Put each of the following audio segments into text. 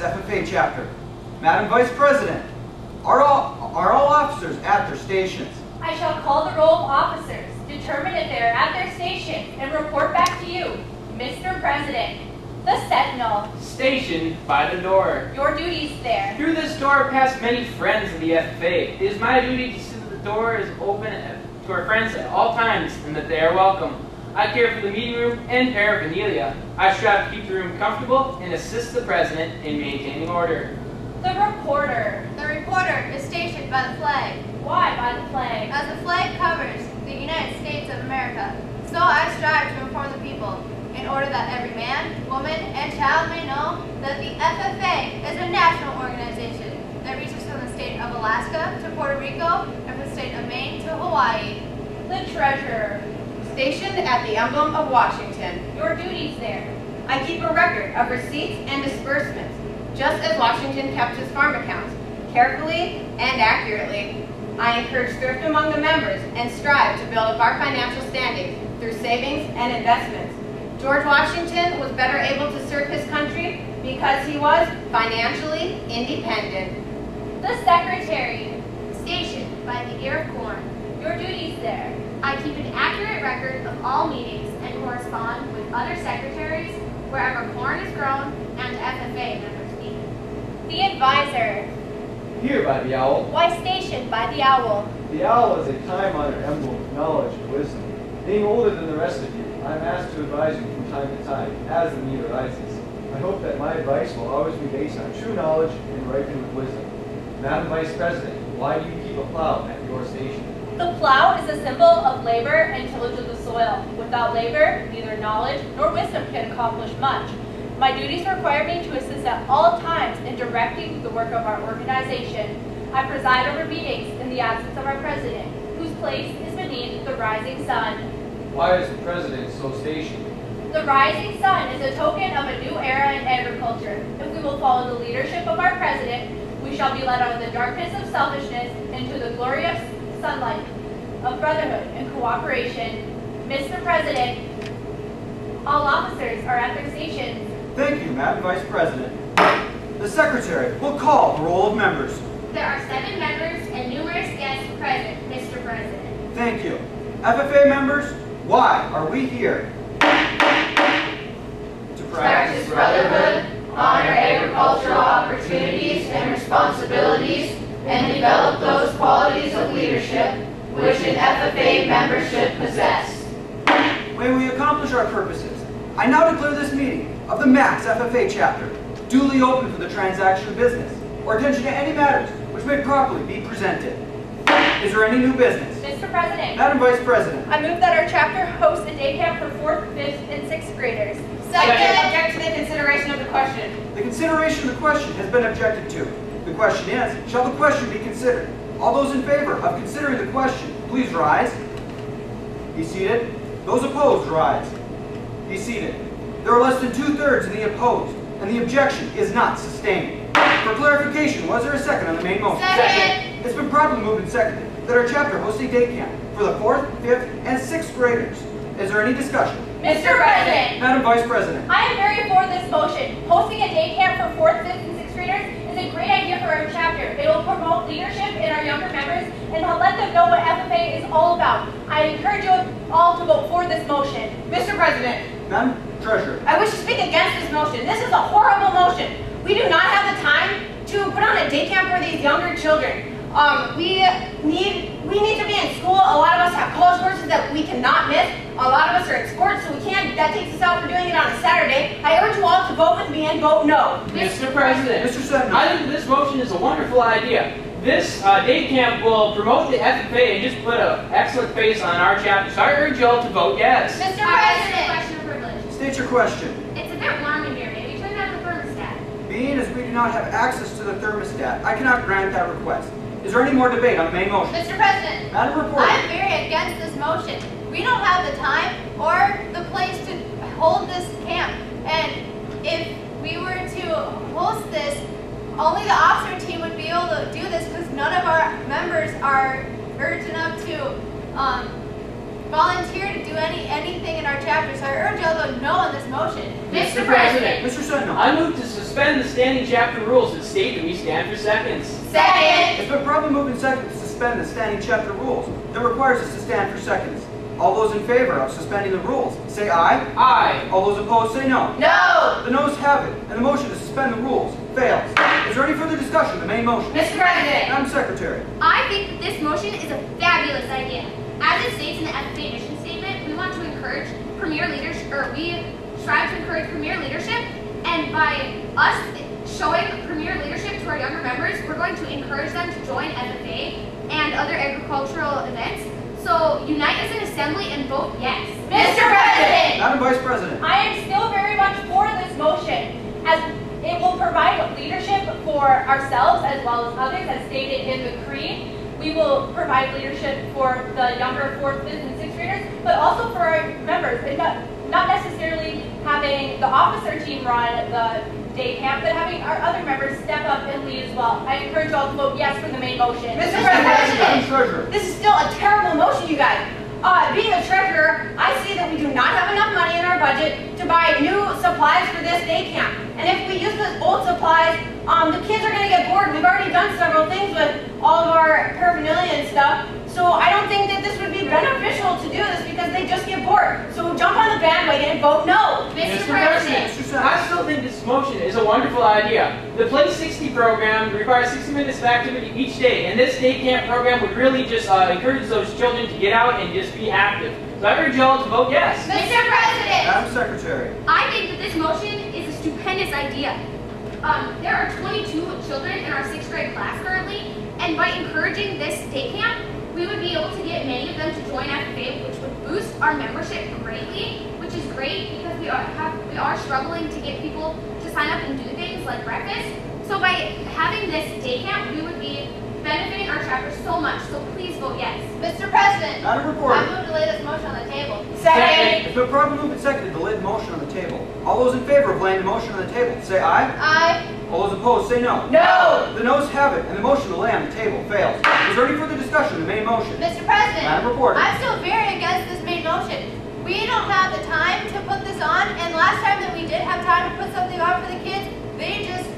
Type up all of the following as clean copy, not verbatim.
FFA chapter. Madam Vice President, are all officers at their stations? I shall call the roll of officers, determine if they are at their station, and report back to you, Mr. President. The Sentinel. Stationed by the door. Your duties there. Through this door pass many friends of the FFA. It is my duty to see that the door is open to our friends at all times and that they are welcome. I care for the meeting room and paraphernalia. I strive to keep the room comfortable and assist the President in maintaining order. The reporter. The reporter is stationed by the flag. Why by the flag? As the flag covers the United States of America, so I strive to inform the people, in order that every man, woman, and child may know that the FFA is a national organization that reaches from the state of Alaska to Puerto Rico and from the state of Maine to Hawaii. The treasurer. Stationed at the emblem of Washington. Your duties there. I keep a record of receipts and disbursements, just as Washington kept his farm accounts, carefully and accurately. I encourage thrift among the members and strive to build up our financial standing through savings and investments. George Washington was better able to serve his country because he was financially independent. The secretary. Stationed by the ear of corn. Your duties there. I keep an accurate record of all meetings and correspond with other secretaries wherever corn is grown and FFA members meet. The advisor. Here by the owl. Why stationed by the owl? The owl is a time-honored emblem of knowledge and wisdom. Being older than the rest of you, I am asked to advise you from time to time, as the need arises. I hope that my advice will always be based on true knowledge and ripened with wisdom. Madam Vice President, why do you keep a plow at your station? The plow is a symbol of labor and tillage of the soil. Without labor, neither knowledge nor wisdom can accomplish much. My duties require me to assist at all times in directing the work of our organization. I preside over meetings in the absence of our president, whose place is beneath the rising sun. Why is the President so stationed? The rising sun is a token of a new era in agriculture. If we will follow the leadership of our president, we shall be led out of the darkness of selfishness into the glorious sunlight of brotherhood and cooperation. Mr. President, all officers are at their stations. Thank you, Madam Vice President. The Secretary will call the roll of members. There are 7 members and numerous guests present, Mr. President. Thank you. FFA members, why are we here? To Practice brotherhood, honor agricultural opportunities and responsibilities, and develop those qualities of leadership which an FFA member should possess. May we accomplish our purposes, I now declare this meeting of the MAX FFA chapter duly open for the transaction of business or attention to any matters which may properly be presented. Is there any new business? Mr. President. Madam Vice President. I move that our chapter host a day camp for 4th, 5th, and 6th graders. Second. Object to the consideration of the question. The consideration of the question has been objected to. The question is, shall the question be considered? All those in favor of considering the question, please rise. Be seated. Those opposed, rise. Be seated. There are less than 2/3 in the opposed, and the objection is not sustained. For clarification, was there a second on the main motion? Second. It's been properly moved and seconded that our chapter hosts a day camp for the 4th, 5th, and 6th graders. Is there any discussion? Mr. President. Madam Vice President. I am very for this motion. Hosting a day camp for 4th, 5th, and 6th graders is a great idea for our chapter. It will promote leadership in our younger members and will let them know what FFA is all about. I encourage you all to vote for this motion. Mr. President. Madam Treasurer. I wish to speak against this motion. This is a horrible motion. We do not have the time to put on a day camp for these younger children. We need to be in school. A lot of us have college courses that we cannot miss. A lot of us are in sports, so we can't. That takes us out for doing it on a Saturday. I urge you all to vote with me and vote no. Mr. President, Mr. Sentinel. I think this motion is a wonderful idea. This day camp will promote the FFA and just put an excellent face on our chapter, so I urge you all to vote yes. Mr. President. Question of privilege. State your question. It's a bit warm in here. Maybe turn down the thermostat. Being as we do not have access to the thermostat, I cannot grant that request. Is there any more debate on the main motion? Mr. President. Madam Reporter. I'm very against this motion. We don't have the time or the place to hold this camp. And if we were to host this, only the officer team would be able to do this because none of our members are urged enough to volunteer to do anything in our chapter, so I urge y'all to vote no on this motion. Mr. President, Mr. Sentinel. I move to suspend the standing chapter rules that state that we stand for seconds. second. It's been properly moved and seconded to suspend the standing chapter rules that requires us to stand for seconds. All those in favor of suspending the rules, say aye. Aye. All those opposed, say no. No. The noes have it, and the motion to suspend the rules fails. Is there any further discussion of the main motion? Mr. President, Madam Secretary. I think that this motion is a fabulous idea. As it states in the FFA mission statement, we want to encourage premier leadership, or we strive to encourage premier leadership, and by us showing premier leadership to our younger members, we're going to encourage them to join FFA and other agricultural events. So unite as an assembly and vote yes. Mr. President, Madam Vice President. I am still very much for this motion, as it will provide leadership for ourselves as well as others, as stated in the creed. We will provide leadership for the younger 4th, 5th, and 6th graders, but also for our members, and not necessarily having the officer team run the day camp, but having our other members step up and lead as well. I encourage you all to vote yes for the main motion. Mr. Madam President, Treasurer. this is still a terrible motion, you guys. Being a treasurer, I see that we do not have enough money in our budget to buy new supplies for this day camp. And if we use the old supplies, the kids are going to get bored. We've already done several things with all of our paraphernalia and stuff. So I don't think that this would be beneficial to do this because they just get bored. So jump on the bandwagon and vote no. Mr. President, Mr. Sentinel. I still think this motion is a wonderful idea. The Play 60 program requires 60 minutes of activity each day, and this day camp program would really just encourage those children to get out and just be active. So I urge y'all to vote yes. Mr. President, Madam Secretary. I think that this motion is a stupendous idea. There are 22 children in our 6th grade class currently, and by encouraging this day camp, we would be able to get many of them to join FFA, which would boost our membership greatly, which is great because we are struggling to get people to sign up and do things like breakfast. So by having this day camp, we would be benefiting our chapter so much. So please vote yes. Mr. President, Madam Reporter. I move to lay this motion on the table. Second. It's been properly moved and seconded to lay the motion on the table. All those in favor of laying the motion on the table, say aye. Aye. All those opposed, say no. No. The noes have it, and the motion to lay on the table fails. Is there any further discussion of the main motion? Mr. President, Madam Reporter. I'm still very against this main motion. We don't have the time to put this on, and last time that we did have time to put something on for the kids, they just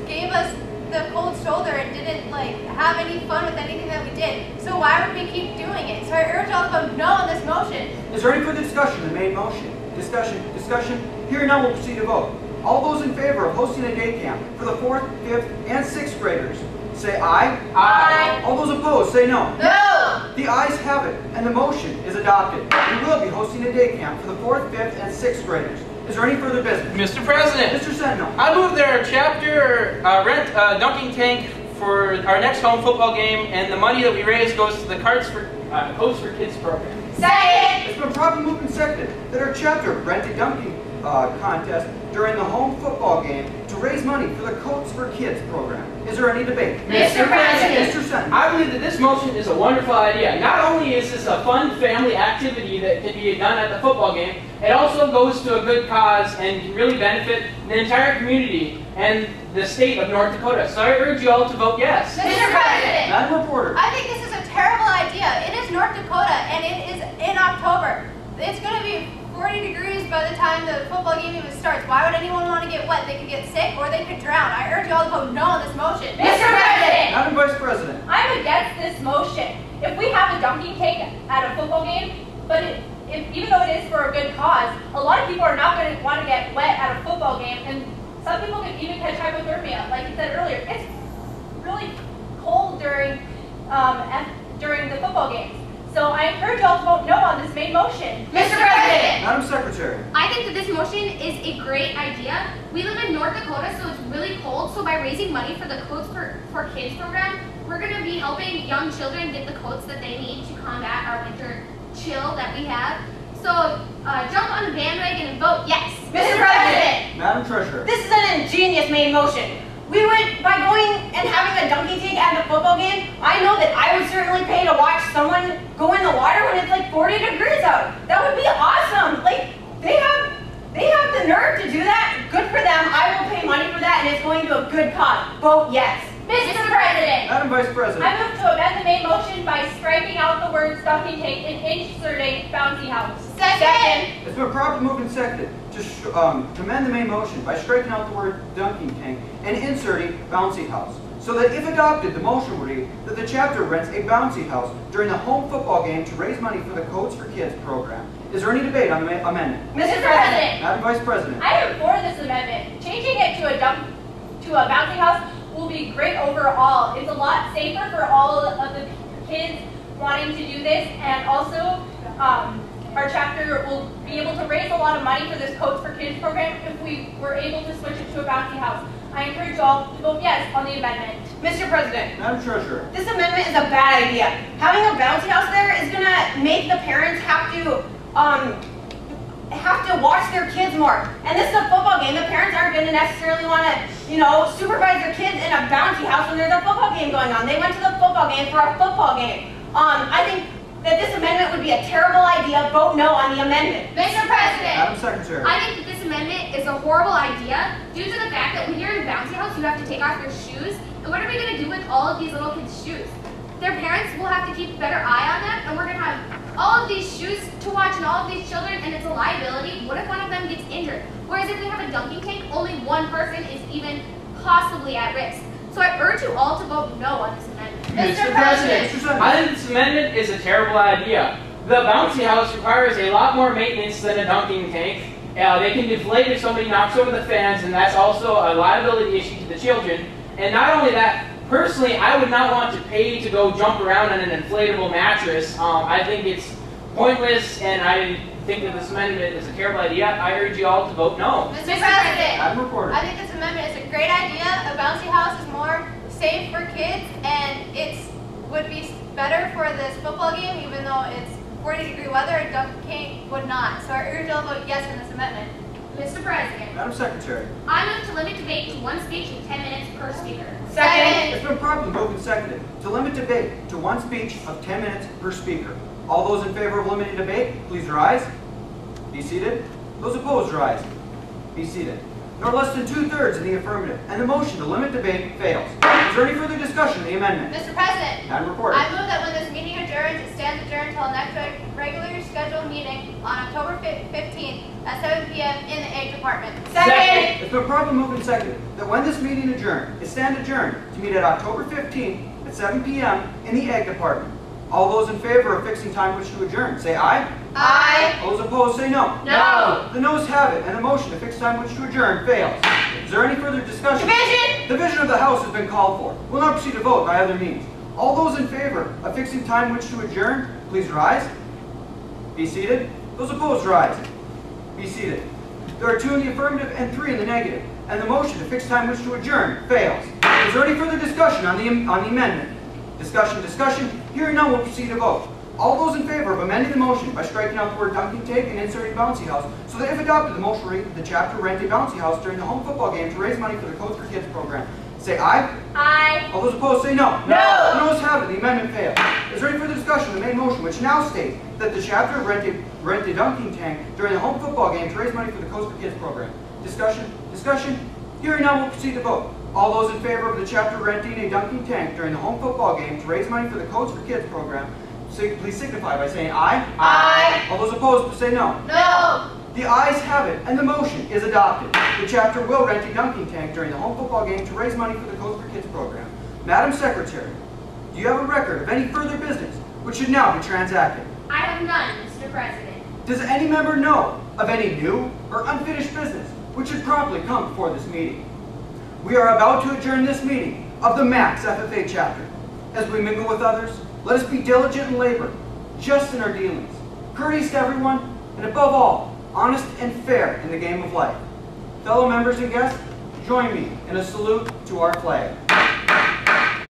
gave us the cold shoulder and didn't have any fun with anything that we did. So why would we keep doing it? So I urge y'all to vote no on this motion. Is there any further discussion of the main motion? Discussion. Hearing none, we'll proceed to vote. All those in favor of hosting a day camp for the 4th, 5th, and 6th graders, say aye. Aye. All those opposed, say no. No. The ayes have it, and the motion is adopted. We will be hosting a day camp for the 4th, 5th, and 6th graders. Is there any further business? Mr. President, Mr. Sentinel. I move that our chapter rent a dunking tank for our next home football game, and the money that we raise goes to the Coats for Kids program. Second. It's been properly moved and seconded that our chapter rent a dunking contest during the home football game to raise money for the Coats for Kids program. Is there any debate? Mr. President. Mr. Sentinel. I believe that this motion is a wonderful idea. Not only is this a fun family activity that can be done at the football game, it also goes to a good cause and can really benefit the entire community and the state of North Dakota. So I urge you all to vote yes. Mr. President, Madam Reporter. I think this is a terrible idea. It is North Dakota, and it is in October. It's going to be 40 degrees by the time the football game even starts. Why would anyone want to get wet? They could get sick or they could drown. I urge you all to vote no on this motion. Mr. President, Madam Vice President. I'm against this motion. If we have a dunking tank at a football game, but even though it is for a good cause, a lot of people are not going to want to get wet at a football game, and some people can even catch hypothermia. Like you said earlier, it's really cold during the football games. So I encourage you all to vote no on this main motion. Mr. President, Madam Secretary. I think that this motion is a great idea. We live in North Dakota, so it's really cold. So by raising money for the Coats for Kids program, we're going to be helping young children get the coats that they need to combat our winter chill that we have. So jump on the bandwagon and vote yes. Mr. President, Madam Treasurer. this is an ingenious main motion. We would, by going and having a dunking tank at the football game, I know that I would certainly pay to watch someone go in the water when it's like 40 degrees out. That would be awesome. Like, they have the nerve to do that. Good for them. I will pay money for that, and it's going to a good cause. Vote yes. Mr. President, Madam Vice President. I move to amend the main motion by striking out the words dunking tank and inserting bouncy house. Second. It's been properly moved and seconded to amend the main motion by striking out the word dunking tank and inserting bouncy house. So that if adopted, the motion would read that the chapter rents a bouncy house during the home football game to raise money for the Codes for Kids program. Is there any debate on the amendment? Mr. President, Madam Vice President. I am for this amendment. Changing it to a bouncy house will be great overall. It's a lot safer for all of the kids wanting to do this, and also our chapter will be able to raise a lot of money for this Codes for Kids program if we were able to switch it to a bouncy house. I encourage you all to vote yes on the amendment. Mr. President, Madam Treasurer. this amendment is a bad idea. Having a bouncy house there is going to make the parents have to watch their kids more. And this is a football game. The parents aren't going to necessarily want to, supervise their kids in a bouncy house when there's a football game going on. They went to the football game for a football game. I think that this amendment would be a terrible idea. Vote no on the amendment. Mr. President. Madam Secretary. I think that this amendment is a horrible idea due to the fact that when you're in a bouncy house, you have to take off your shoes. And what are we going to do with all of these little kids' shoes? Their parents will have to keep a better eye on them, and we're going to have all of these shoes to watch and all of these children, and it's a liability. What if one of them gets injured? Whereas if we have a dunking tank, only one person is even possibly at risk. So I urge you all to vote no on this amendment. Mr. President, I think this amendment is a terrible idea. The bouncy house requires a lot more maintenance than a dunking tank. They can deflate if somebody knocks over the fans, and that's also a liability issue to the children. And not only that, personally, I would not want to pay to go jump around on an inflatable mattress. I think it's pointless, and I think that this amendment is a terrible idea. I urge you all to vote no. Mr. President, Madam Reporter. I think this amendment is a great idea. A bouncy house is more safe for kids, and it would be better for this football game, even though it's 40-degree weather. A dunking tank would not. So I urge you all to vote yes on this amendment. Mr. President, Madam Secretary. I move to limit debate to one speech and 10 minutes per speaker. Second. It's been properly moved and seconded to limit debate to one speech of 10 minutes per speaker. All those in favor of limiting debate, please rise. Be seated. Those opposed, rise. Be seated. Nor less than 2/3 in the affirmative, and the motion to limit debate fails. Is there any further discussion of the amendment? Mr. President, Madam Reporter. I move that when this meeting adjourns, it stands adjourned until the next regularly scheduled meeting on October 15th at 7 p.m. in the Egg Department. Second. It's been properly moved and seconded that when this meeting adjourned, it stand adjourned to meet at October 15th at 7 p.m. in the Egg Department. All those in favor of fixing time which to adjourn, say aye. Aye. All those opposed, say no. No. The noes have it, and the motion to fix time which to adjourn fails. Is there any further discussion? Division. Division of the House has been called for. We'll now proceed to vote by other means. All those in favor of fixing time which to adjourn, please rise. Be seated. Those opposed, rise. Be seated. There are 2 in the affirmative and 3 in the negative, and the motion to fix time which to adjourn fails. Is there any further discussion on the amendment? Discussion. Hearing none, we'll proceed to vote. All those in favor of amending the motion by striking out the word dunking tank and inserting bouncy house, so that if adopted, the motion will read the chapter rent a bouncy house during the home football game to raise money for the Codes for Kids program, say aye. Aye. All those opposed, say no. No. The noes have it. The amendment fails. Is there any further discussion of the main motion, which now states that the chapter rent a dunking tank during the home football game to raise money for the Codes for Kids program? Discussion. Hearing none, we'll proceed to vote. All those in favor of the chapter renting a dunking tank during the home football game to raise money for the Codes for Kids program, please signify by saying aye. Aye. All those opposed, say no. No. The ayes have it, and the motion is adopted. The chapter will rent a dunking tank during the home football game to raise money for the Codes for Kids program. Madam Secretary, do you have a record of any further business which should now be transacted? I have none, Mr. President. Does any member know of any new or unfinished business which should promptly come before this meeting? We are about to adjourn this meeting of the MAX FFA chapter. As we mingle with others, let us be diligent in labor, just in our dealings, courteous to everyone, and above all, honest and fair in the game of life. Fellow members and guests, join me in a salute to our flag.